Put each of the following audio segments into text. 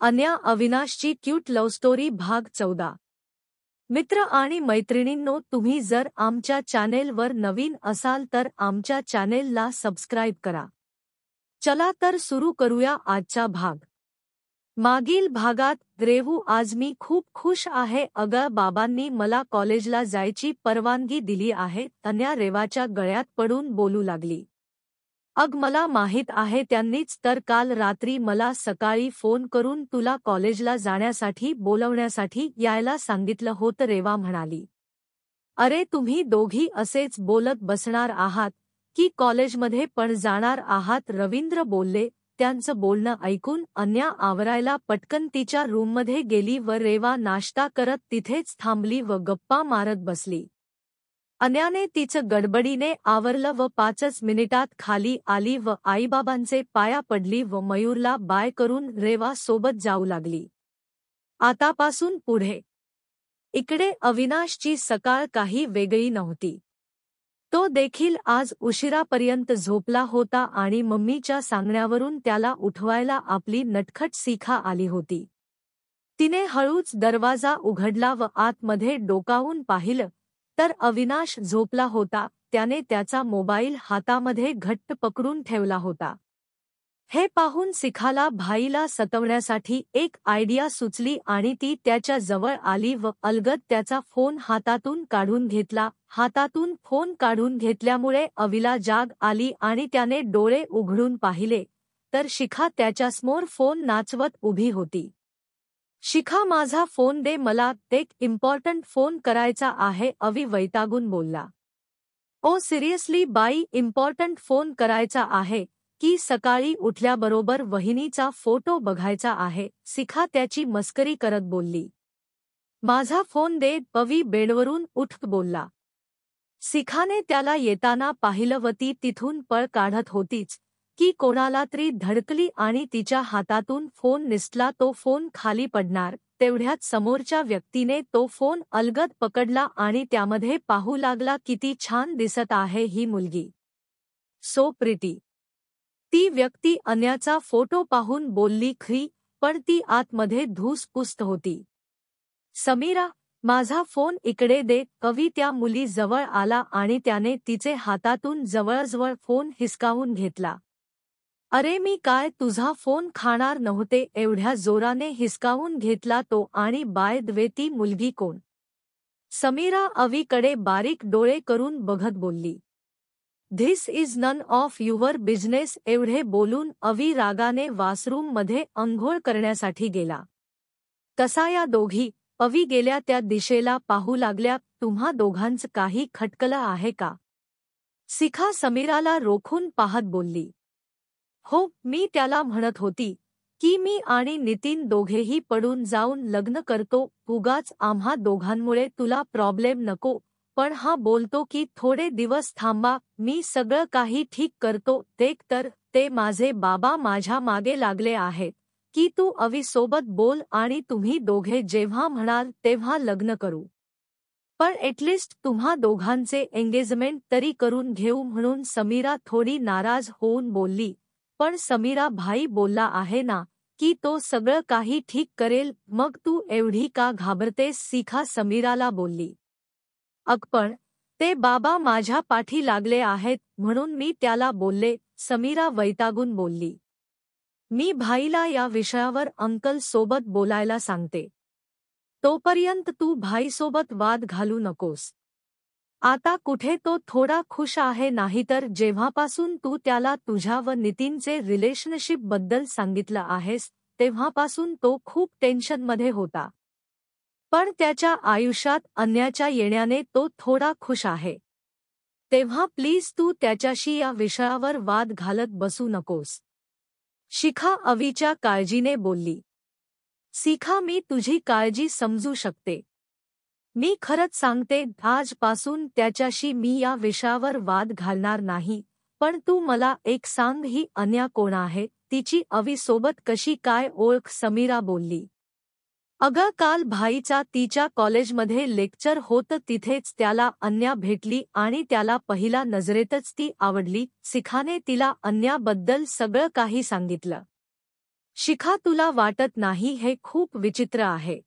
अन्या अविनाशची cute love story भाग 14। मित्र आणि मैत्रिणींनो, तुम्ही जर आमच्या चॅनेलवर नवीन असाल तर आमच्या चॅनेलला सबस्क्राइब करा। चला तर सुरू करूया आजचा भाग। मागील भागात रेवू, आज मी खूप खुश आहे। अगं, बाबांनी मला कॉलेजला जायची परवानगी दिली आहे। अन्या रेवाच्या गळ्यात पडून बोलू लागली। मला माहित आहे, त्यांनीच तर काल रात्री मला सकाळी फोन करून तुला कॉलेजला जाण्यासाठी बोलवण्यासाठी यायला सांगितलं होतं, रेवा म्हणाली। अरे, तुम्ही दोघी असेच बोलत बसणार आहात की कॉलेजमध्ये पण जाणार आहात, रवींद्र बोलले। त्यांचं बोलणं ऐकून अन्या आवरायला पटकन तिच्या रूममध्ये गेली व रेवा नाश्ता करत तिथेच थांबली व गप्पा मारत बसली। अन्याने तिचं गडबडीने आवरलं व 5च मिनिटात खाली आली व आईबाबांचे पाया पडली व मयूरला बाय करून रेवा सोबत जाऊ लागली। आतापासून पुढे इकडे अविनाशची सकाळ काही वेगळी नव्हती। तो देखील आज उशिरापर्यंत झोपला होता आणि मम्मीच्या सांगण्यावरून त्याला उठवायला आपली नटखट शिखा आली होती। तिने हळूच दरवाजा उघडला व आतमध्ये डोकावून पाहिलं तर अविनाश झोपला होता। त्याने त्याचा मोबाईल हातामध्ये घट्ट पकडून ठेवला होता। हे पाहून शिखाला भाईला सतवण्यासाठी एक आयडिया सुचली आणि ती त्याच्या जवळ आली व अलगद त्याचा फोन हातातून काढून घेतला। हातातून फोन काढून घेतल्यामुळे अविला जाग आली आणि त्याने डोळे उघडून पाहिले तर शिखा त्याच्यासमोर फोन नाचवत उभी होती। शिखा, माझा फोन दे, मला एक इम्पॉर्टंट फोन करायचा आहे, अवि वैतागून बोलला। ओ सिरियसली बाई, इम्पॉर्टंट फोन करायचा आहे की सकाळी उठल्याबरोबर वहिनीचा फोटो बघायचा आहे, शिखा त्याची मस्करी करत बोलली। माझा फोन दे, अवि बेडवरून उठ बोलला। शिखाने त्याला येताना पाहिलं व ती तिथून पळ काढत होतीच की कोणाला तरी धडकली आणि तिच्या हातातून फोन निसटला। तो फोन खाली पडणार तेवढ्यात समोरच्या व्यक्तीने तो फोन अलगद पकडला आणि त्यामध्ये पाहू लागला, किती छान दिसत आहे ही मुलगी, सो प्रिटी। ती व्यक्ती अन्याचा फोटो पाहून बोलली खरी, पण ती आतमध्ये धूसपुस्त होती। समीरा, माझा फोन इकडे दे, अवि त्या मुली जवळ आला आणि त्याने तिचे हातातून जवळजवळ फोन हिसकावून घेतला। अरे, मी काय तुझा फोन खाणार नव्हते, एवढ्या जोराने हिसकावून घेतला तो। आणि बाय द वे, ती मुलगी कोण? समीरा अवीकडे बारीक डोळे करून बघत बोलली। This is none of your business. एवढे बोलून अवी रागाने वॉशरूममध्ये अंघोळ करण्यासाठी गेला। तसा या दोघी अवी गेल्या त्या दिशेला पाहू लागल्या। तुम्हा दोघांचं काही खटकलं आहे का? शिखा समीराला रोखून पाहत बोलली। हो, मी त्याला म्हणत होती की मी आणि नितीन दोघेही पडून जाऊन लग्न करतो, उगाच आम्हा दोघांमुळे तुला प्रॉब्लेम नको। पण हा बोलतो की थोडे दिवस थांबा, मी सगळं काही ठीक करतो। तर ते माझे बाबा माझ्या मागे लागले आहेत की तू अवी सोबत बोल आणि तुम्ही दोघे जेव्हा म्हणाल तेव्हा लग्न करू। पण एटलिस्ट तुम्हा दोघांचे एंगेजमेंट तरी करून घेऊ, म्हणून समीरा थोडी नाराज होऊन बोलली। पण समीरा भाई बोलला आहे ना की तो सगळं काही ठीक करेल, मग तू एवढी का घाबरतेस? शिखा समीराला बोलली। पण ते बाबा माझ्या पाठी लागले आहेत म्हणून मी त्याला बोलले, समीरा वैतागून बोलली। मी भाईला या विषयावर अंकल सोबत बोलायला सांगते, तोपर्यंत तू भाईसोबत वाद घालू नकोस। आता कुठे तो थोडा खुश आहे, नाहीतर जेव्हापासून तू त्याला तुझ्या व नितीनचे रिलेशनशिप बद्दल सांगितलं आहेस तेव्हापासून तो खूप टेन्शनमध्ये होता। पण त्याच्या आयुष्यात अन्याच्या येण्याने तो थोडा खुश आहे। तेव्हा प्लीज तू त्याच्याशी या विषयावर वाद घालत बसू नकोस, शिखा अवीच्या काळजीने बोलली। शिखा, मी तुझी काळजी समजू शकते। मी खरंच सांगते, आजपासून त्याच्याशी मी या विषयावर वाद घालणार नाही। पण तू मला एक सांग, ही अन्या कोण आहे? तिची अवी सोबत कशी काय ओळख? समीरा बोलली। अगं, काल भाईचा तिच्या कॉलेजमध्ये लेक्चर होतं, तिथेच त्याला अन्या भेटली आणि त्याला पहिल्या नजरेतच ती आवडली। शिखाने तिला अन्याबद्दल सगळं काही सांगितलं। शिखा, तुला वाटत नाही हे खूप विचित्र आहे?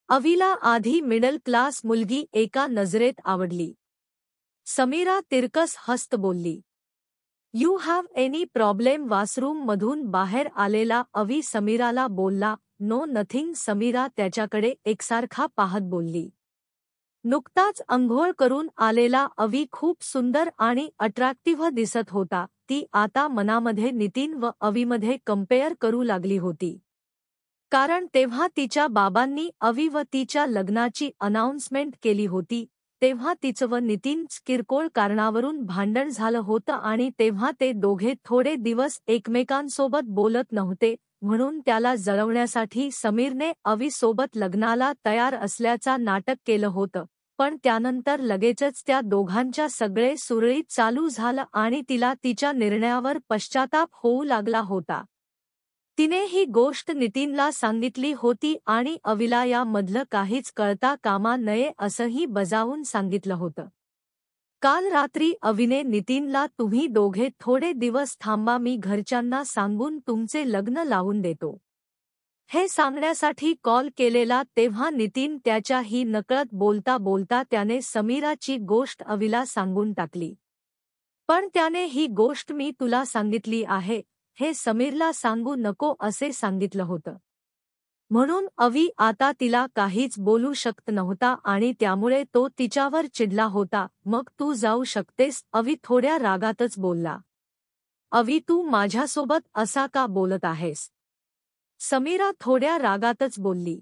अवीला आधी मिडल क्लास मुलगी एका नजरेत आवडली. समीरा तिरकस हस्त बोलली. You have any problem? Washroom मधून बाहेर आलेला अवी समीराला बोलला. No nothing. समीरा त्याच्याकडे एकसारखा पाहत बोलली. नुकताच अंघोळ करून आलेला अवी खूप सुंदर आणि अट्रॅक्टिव्ह दिसत होता. ती आता मनामध्ये नितीन व अवीमध्ये कंपेअर करू लागली होती. कारण तेव्हा तिच्या बाबांनी अवी व तिच्या लग्नाची अनाउन्समेंट केली होती, तेव्हा तिचं व नितीनचं किरकोळ कारणावरून भांडण झालं होतं आणि तेव्हा ते दोघे थोडे दिवस एकमेकांसोबत बोलत नव्हते. म्हणून त्याला जळवण्यासाठी समीरने अवीसोबत लग्नाला तयार असल्याचा नाटक केलं होतं. पण त्यानंतर लगेचच त्या दोघांच्या सगळे सुरळीत चालू झालं आणि तिला तिच्या निर्णयावर पश्चाताप होऊ लागला होता. तिने ही गोष्ट नितीनला सांगितली होती आणि अवीला यामधलं काहीच कळता कामा नये असंही बजावून सांगितलं होतं. काल रात्री अवीने नितीनला तुम्ही दोघे थोडे दिवस थांबा, मी घरच्यांना सांगून तुमचे लग्न लावून देतो, हे सांगण्यासाठी कॉल केलेला. तेव्हा नितीन त्याच्या ही नकळत बोलता बोलता त्याने समीराची गोष्ट अवीला सांगून टाकली. पण त्याने ही गोष्ट मी तुला सांगितली आहे, हे समीरला सांगू नको असे सांगितलं होतं. म्हणून अवी आता तिला काहीच बोलू शकत नव्हता आणि त्यामुळे तो तिच्यावर चिडला होता. मग तू जाऊ शकतेस, अवी थोड्या रागातच बोलला. अवी, तू माझ्यासोबत असा का बोलत आहेस? समीरा थोड्या रागातच बोलली.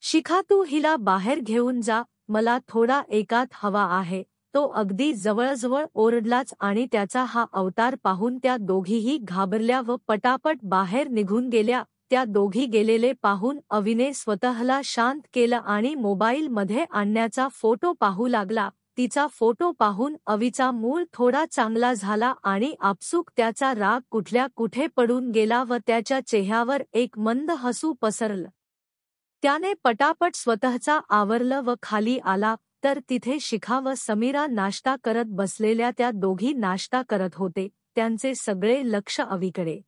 शिखा, तू हिला बाहेर घेऊन जा, मला थोडा एकांत हवा आहे. तो अगदी जवळजवळ ओरडलाच आणि त्याचा हा अवतार पाहून त्या दोघीही घाबरल्या व पटापट बाहेर निघून गेल्या. त्या दोघी गेलेले पाहून अवीने स्वतःला शांत केलं आणि मोबाईलमध्ये आणण्याचा फोटो पाहू लागला. तिचा फोटो पाहून अवीचा मूड थोडा चांगला झाला आणि आपसूक त्याचा राग कुठल्या कुठे पडून गेला व त्याच्या चेहऱ्यावर एक मंद हसू पसरलं. त्याने पटापट स्वतःचा आवरलं व खाली आला तर तिथे शिखा व समीरा नाश्ता करत बसलेल्या. त्या दोघी नाश्ता करत होते, त्यांचे सगळे लक्ष अवीकडे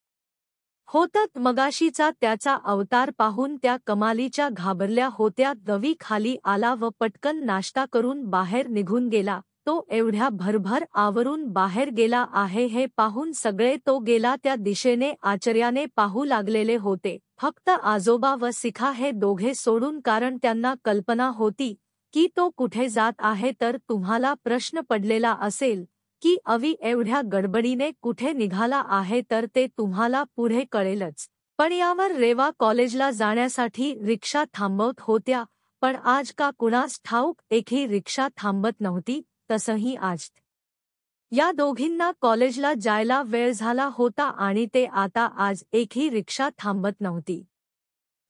होतं. मगाशीचा त्याचा अवतार पाहून त्या कमालीच्या घाबरल्या होत्या. अवी खाली आला व पटकन नाश्ता करून बाहेर निघून गेला. तो एवढ्या भरभर आवरून बाहेर गेला आहे हे पाहून सगळे तो गेला त्या दिशेने आश्चर्याने पाहू लागलेले होते. फक्त आजोबा व शिखा हे दोघे सोडून, कारण त्यांना कल्पना होती की तो कुठे जात आहे. तर तुम्हाला प्रश्न पडलेला असेल की अवी एवढ्या गडबडीने कुठे निघाला आहे, तर ते तुम्हाला पुढे कळेलच. पण यावर रेवा कॉलेजला जाण्यासाठी रिक्षा थांबवत होत्या, पण आज का कुणास ठाऊक एकही रिक्षा थांबत नव्हती. तसंही आज या दोघींना कॉलेजला जायला वेळ झाला होता आणि ते आता आज एकही रिक्षा थांबत नव्हती.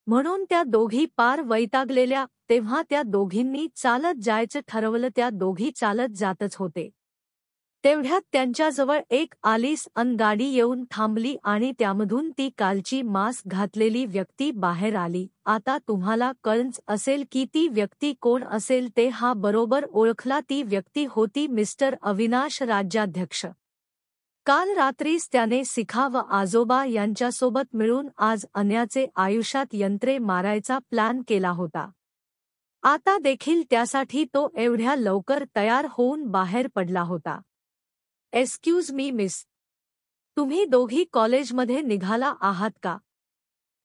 म्हणून त्या दोघी पार वैतागलेल्या. तेव्हा त्या दोघींनी चालत जायचं ठरवलं. त्या दोघी चालत जातच होते. तेवढ्यात त्यांच्याजवळ एक आलीस अन गाडी येऊन थांबली आणि त्यामधून ती कालची मास्क घातलेली व्यक्ती बाहेर आली. आता तुम्हाला कळंच असेल की ती व्यक्ती कोण असेल ते. हा बरोबर ओळखला. ती व्यक्ती होती मिस्टर अविनाश, राज्याध्यक्ष. काल रात्रीच त्याने शिखा व आजोबा यांच्यासोबत मिळून आज अन्याचे आयुष्यात यंत्रे मारायचा प्लॅन केला होता. आता देखील त्यासाठी तो एवढ्या लवकर तयार होऊन बाहेर पडला होता. एक्सक्यूज मी मिस, तुम्ही दोघी कॉलेजमध्ये निघाला आहात का?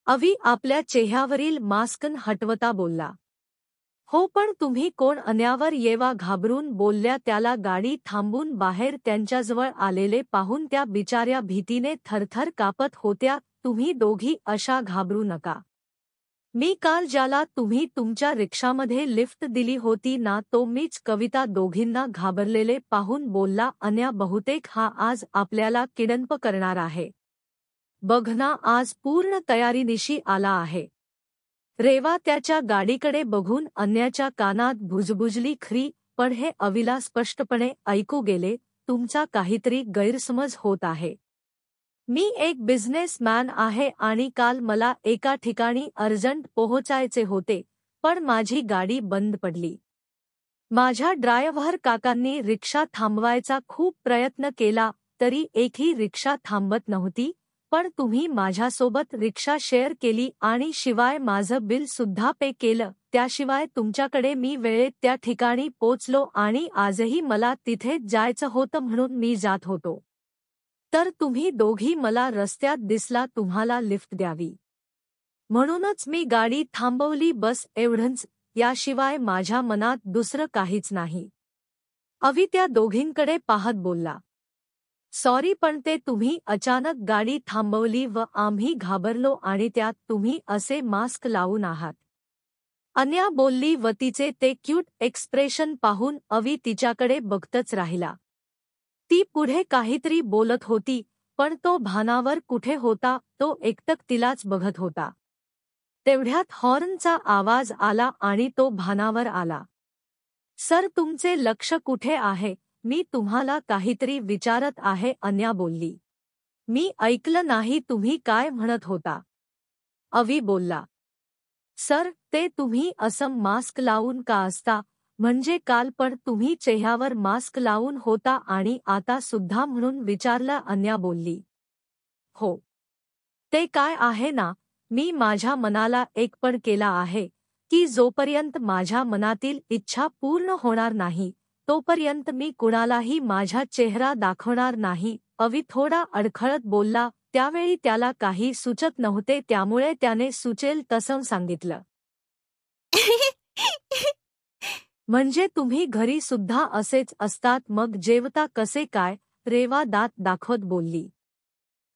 अवी आपल्या चेहऱ्यावरील मास्क हटवता बोलला. हो, पण तुम्ही कोण? अन्यावर येवा घाबरून बोलल्या. त्याला गाडी थांबून बाहेर त्यांच्याजवळ आलेले पाहून त्या बिचाऱ्या भीतीने थरथर कापत होत्या. तुम्ही दोघी अशा घाबरू नका. मी काल ज्याला तुम्ही तुमच्या रिक्षामध्ये लिफ्ट दिली होती ना, तो मीच. कविता दोघींना घाबरलेले पाहून बोलला. अन्या, बहुतेक हा आज आपल्याला किडनप करणार आहे. बघ ना, आज पूर्ण तयारीनिशी आला आहे. रेवा त्याच्या गाडीकडे बघून अन्याच्या कानात भुजबुजली. खरी, पण हे अवीला स्पष्टपणे ऐकू गेले. तुमचा काहीतरी गैरसमज होत आहे. मी एक बिझनेसमॅन आहे आणि काल मला एका ठिकाणी अर्जंट पोहोचायचे होते, पण माझी गाडी बंद पडली. माझ्या ड्रायव्हर काकांनी रिक्षा थांबवायचा खूप प्रयत्न केला, तरी एकही रिक्षा थांबत नव्हती. पण तुम्ही माझ्यासोबत रिक्षा शेअर केली आणि शिवाय माझं बिल सुद्धा पे केलं. त्याशिवाय तुमच्याकडे मी वेळेत त्या ठिकाणी पोचलो आणि आजही मला तिथेच जायचं होतं म्हणून मी जात होतो. तर तुम्ही दोघी मला रस्त्यात दिसला तुम्हाला लिफ्ट द्यावी. म्हणूनच मी गाडी थांबवली बस एवढंच. याशिवाय माझ्या मनात दुसरं काहीच नाही. अवी त्या दोघींकडे पाहत बोलला. सॉरी पण ते तुम्ही अचानक गाडी थांबवली व आम्ही घाबरलो आणि त्यात तुम्ही असे मास्क लावून आहात. अन्या बोलली व तिचे ते क्यूट एक्सप्रेशन पाहून अवी तिच्याकडे बघतच राहिला. ती पुढे काहीतरी बोलत होती पण तो भानावर कुठे होता. तो एकटक तिलाच बघत होता. तेवढ्यात हॉर्नचा आवाज आला आणि तो भानावर आला. सर तुमचे लक्ष कुठे आहे? मी तुम्हाला काहीतरी विचारत आहे अन्या बोलली. मी ऐकलं नाही तुम्ही काय म्हणत होता. अवी बोलला. सर ते तुम्ही असं मास्क लावून का असता? म्हणजे काल पण तुम्ही चेहऱ्यावर मास्क लावून होता आणि आता सुद्धा म्हणून विचारलं अन्या बोलली. हो. ते काय आहे ना मी माझ्या मनाला एक पण केला आहे की जोपर्यंत माझ्या मनातील इच्छा पूर्ण होणार नाही तोपर्यंत मी कुणालाही माझा चेहरा दाखवणार नाही. अवी थोडा अडखळत बोलला. त्यावेळी त्याला काही सुचत नव्हते त्यामुळे त्याने सुचेल तसं सांगितलं. म्हणजे तुम्ही घरी सुद्धा असेच असतात मग जेवता कसे काय? रेवा दात दाखवत बोलली.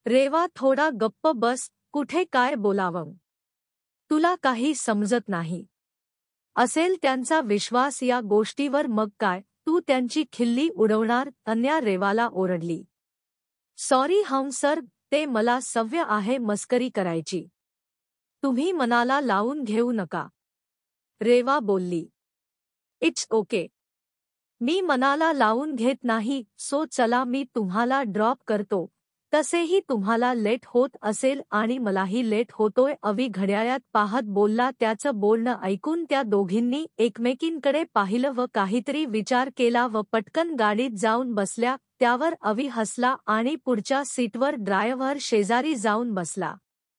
रेवा थोडा गप्प बस. कुठे काय बोलावं? तुला काही समजत नाही. असेल त्यांचा विश्वास या गोष्टीवर मग काय तू त्यांची खिल्ली उडवणार? अन्या रेवाला ओरडली. सॉरी हम सर ते मला सवय आहे मस्करी करायची. तुम्ही मनाला लावून घेऊ नका. रेवा बोलली. It's okay. मी मनाला लावून घेत नाही. सो चला मी तुम्हाला ड्रॉप करतो. तसेही तुम्हाला लेट होत असेल आणि मलाही लेट होतोय. अवी घड्याळात पाहत बोलला. त्याचं बोलणं ऐकून त्या दोघींनी एकमेकींकडे पाहिलं व काहीतरी विचार केला व पटकन गाडीत जाऊन बसल्या. त्यावर अवी हसला आणि पुढच्या सीटवर ड्रायव्हर शेजारी जाऊन बसला.